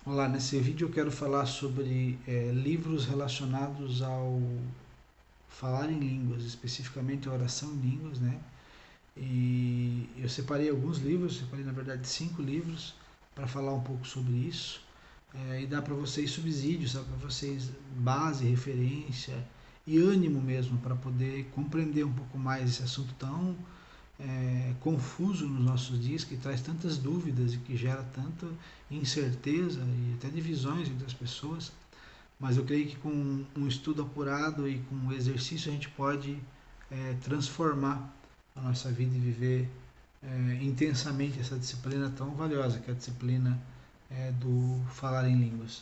Olá, nesse vídeo eu quero falar sobre livros relacionados ao falar em línguas, especificamente a oração em línguas, né? E eu separei alguns livros, separei na verdade 5 livros para falar um pouco sobre isso e dar para vocês subsídios, para vocês base, referência e ânimo mesmo para poder compreender um pouco mais esse assunto tão confuso nos nossos dias, que traz tantas dúvidas e que gera tanta incerteza e até divisões entre as pessoas. Mas eu creio que com um estudo apurado e com um exercício a gente pode transformar a nossa vida e viver intensamente essa disciplina tão valiosa, que é a disciplina do falar em línguas.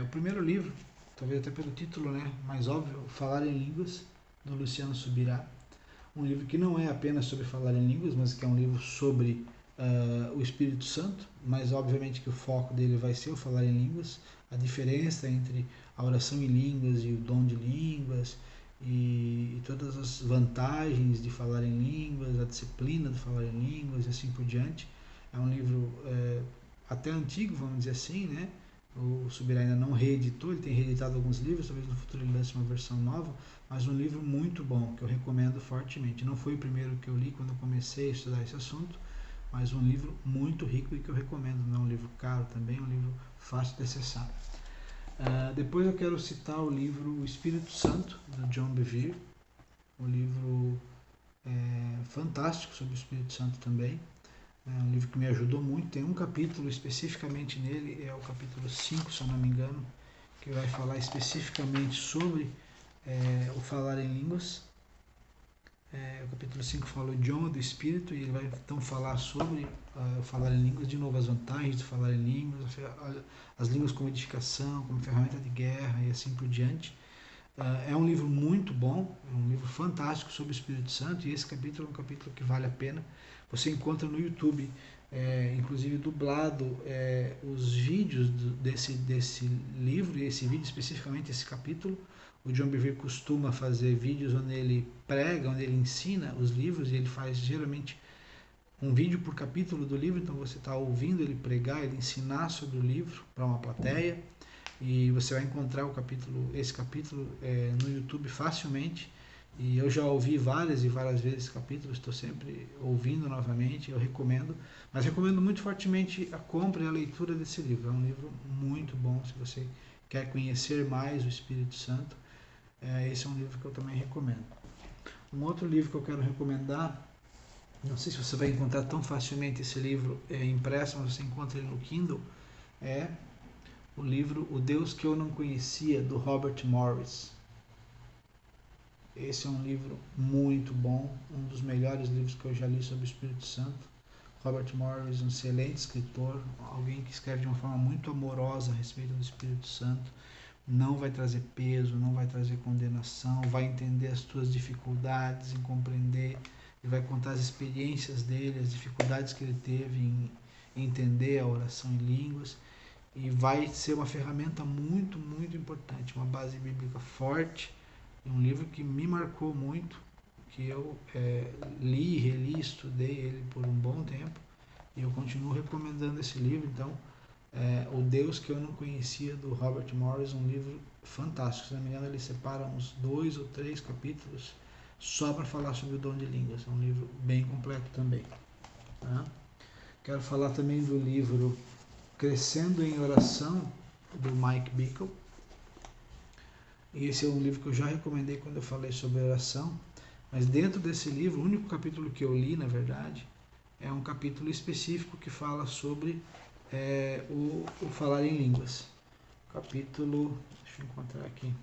O primeiro livro, talvez até pelo título, né, mais óbvio, Falar em Línguas, do Luciano Subirá. Um livro que não é apenas sobre falar em línguas, mas que é um livro sobre o Espírito Santo, mas obviamente que o foco dele vai ser o falar em línguas, a diferença entre a oração em línguas e o dom de línguas, e todas as vantagens de falar em línguas, a disciplina de falar em línguas e assim por diante. É um livro até antigo, vamos dizer assim, né? O Subirá ainda não reeditou, ele tem reeditado alguns livros, talvez no futuro ele lance uma versão nova, mas um livro muito bom, que eu recomendo fortemente. Não foi o primeiro que eu li quando eu comecei a estudar esse assunto, mas um livro muito rico e que eu recomendo. Não é um livro caro também, é um livro fácil de acessar. Depois eu quero citar o livro O Espírito Santo, do John Bevere, um livro fantástico sobre o Espírito Santo também. É um livro que me ajudou muito. Tem um capítulo especificamente nele, é o capítulo 5, se eu não me engano, que vai falar especificamente sobre o falar em línguas. O capítulo 5 fala o idioma do Espírito e ele vai então falar sobre falar em línguas, de novo as vantagens de falar em línguas, as línguas como edificação, como ferramenta de guerra e assim por diante. É um livro muito bom, é um livro fantástico sobre o Espírito Santo, e esse capítulo é um capítulo que vale a pena. Você encontra no YouTube, inclusive dublado, os vídeos desse livro, e esse vídeo especificamente, esse capítulo. O John Bevere costuma fazer vídeos onde ele prega, onde ele ensina os livros, e ele faz geralmente um vídeo por capítulo do livro, então você está ouvindo ele pregar, ele ensinar sobre o livro para uma plateia, e você vai encontrar esse capítulo no YouTube facilmente. E eu já ouvi várias e várias vezes esse capítulo, estou sempre ouvindo novamente, eu recomendo, mas recomendo muito fortemente a compra e a leitura desse livro. É um livro muito bom se você quer conhecer mais o Espírito Santo. Esse é um livro que eu também recomendo. Um outro livro que eu quero recomendar, não sei se você vai encontrar tão facilmente esse livro impresso, mas você encontra ele no Kindle, é o livro O Deus que Eu Não Conhecia, do Robert Morris. Esse é um livro muito bom, um dos melhores livros que eu já li sobre o Espírito Santo. Robert Morris, um excelente escritor, alguém que escreve de uma forma muito amorosa a respeito do Espírito Santo. Não vai trazer peso, não vai trazer condenação, vai entender as tuas dificuldades em compreender, e vai contar as experiências dele, as dificuldades que ele teve em entender a oração em línguas, e vai ser uma ferramenta muito, muito importante, uma base bíblica forte, um livro que me marcou muito, que eu li, reli, estudei ele por um bom tempo, e eu continuo recomendando esse livro. Então, O Deus que Eu Não Conhecia, do Robert Morris, um livro fantástico. Se não me engano, ele separa uns 2 ou 3 capítulos só para falar sobre o dom de línguas. É um livro bem completo também. Tá? Quero falar também do livro Crescendo em Oração, do Mike Bickle. E esse é um livro que eu já recomendei quando eu falei sobre oração. Mas dentro desse livro, o único capítulo que eu li, na verdade, é um capítulo específico que fala sobre o falar em línguas. Capítulo, deixa eu encontrar aqui,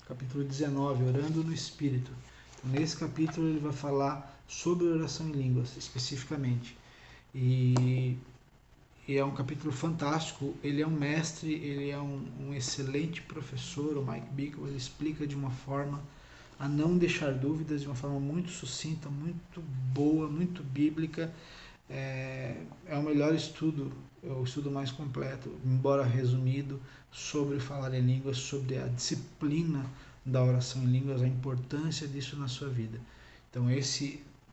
capítulo 19, Orando no Espírito. Nesse capítulo ele vai falar sobre oração em línguas, especificamente. E é um capítulo fantástico. Ele é um mestre, ele é um excelente professor, o Mike Bickle. Ele explica de uma forma a não deixar dúvidas, de uma forma muito sucinta, muito boa, muito bíblica. É o melhor estudo, é o estudo mais completo, embora resumido, sobre falar em línguas, sobre a disciplina da oração em línguas, a importância disso na sua vida. Então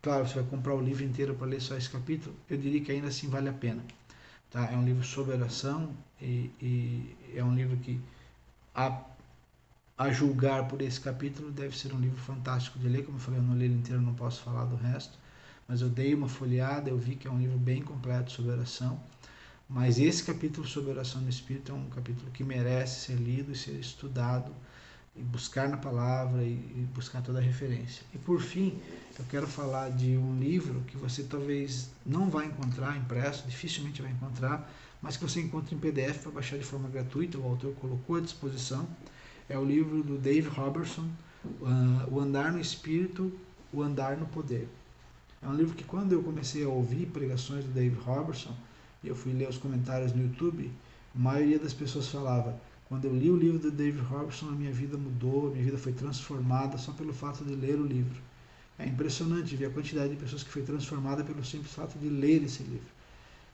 claro, você vai comprar o livro inteiro para ler só esse capítulo, eu diria que ainda assim vale a pena. tá? É um livro sobre oração e é um livro que, a julgar por esse capítulo, deve ser um livro fantástico de ler. Como eu falei, eu não li ele inteiro, não posso falar do resto, mas eu dei uma folheada, eu vi que é um livro bem completo sobre oração. Mas esse capítulo sobre oração no Espírito é um capítulo que merece ser lido e ser estudado, e buscar na palavra e buscar toda a referência. E por fim, eu quero falar de um livro que você talvez não vai encontrar impresso, dificilmente vai encontrar, mas que você encontra em PDF para baixar de forma gratuita, o autor colocou à disposição. É o livro do Dave Robertson, O Andar no Espírito, O Andar no Poder. É um livro que, quando eu comecei a ouvir pregações do Dave Robertson, e eu fui ler os comentários no YouTube, a maioria das pessoas falava: quando eu li o livro do Dave Robertson, a minha vida mudou, a minha vida foi transformada só pelo fato de ler o livro. É impressionante ver a quantidade de pessoas que foi transformada pelo simples fato de ler esse livro.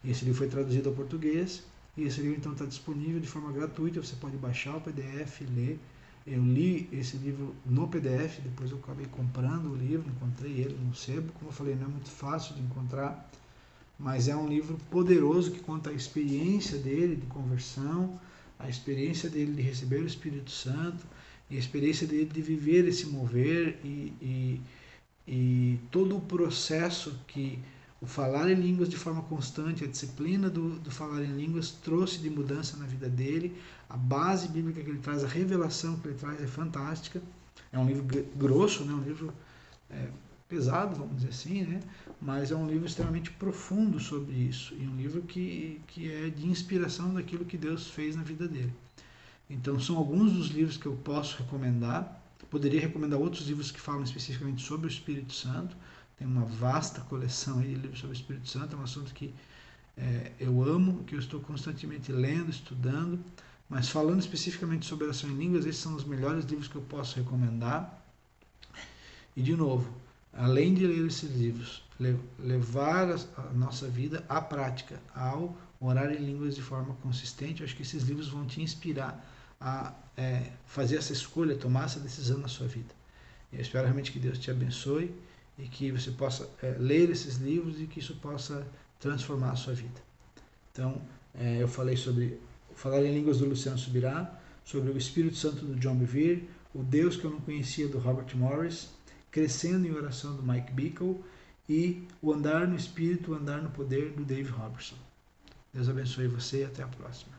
E esse livro foi traduzido ao português, e esse livro então está disponível de forma gratuita, você pode baixar o PDF e ler. Eu li esse livro no PDF, depois eu acabei comprando o livro, encontrei ele no sebo. Como eu falei, não é muito fácil de encontrar, mas é um livro poderoso que conta a experiência dele de conversão, a experiência dele de receber o Espírito Santo, e a experiência dele de viver esse mover e todo o processo que o falar em línguas de forma constante, a disciplina do falar em línguas trouxe de mudança na vida dele. A base bíblica que ele traz, a revelação que ele traz é fantástica. É um livro grosso, né? Um livro pesado, vamos dizer assim, né? Mas é um livro extremamente profundo sobre isso, e um livro que é de inspiração daquilo que Deus fez na vida dele. Então são alguns dos livros que eu posso recomendar. Poderia recomendar outros livros que falam especificamente sobre o Espírito Santo. Tem uma vasta coleção aí de livros sobre o Espírito Santo, é um assunto que eu amo, que eu estou constantemente lendo, estudando. Mas falando especificamente sobre oração em línguas, esses são os melhores livros que eu posso recomendar. E de novo, além de ler esses livros, levar a nossa vida à prática, ao orar em línguas de forma consistente, eu acho que esses livros vão te inspirar a fazer essa escolha, tomar essa decisão na sua vida. E eu espero realmente que Deus te abençoe e que você possa ler esses livros e que isso possa transformar a sua vida. Então, eu falei sobre Falar em Línguas do Luciano Subirá, sobre o Espírito Santo do John Bevere, o Deus que eu não conhecia do Robert Morris, Crescendo em Oração do Mike Bickle e O Andar no Espírito, O Andar no Poder do Dave Robertson. Deus abençoe você e até a próxima.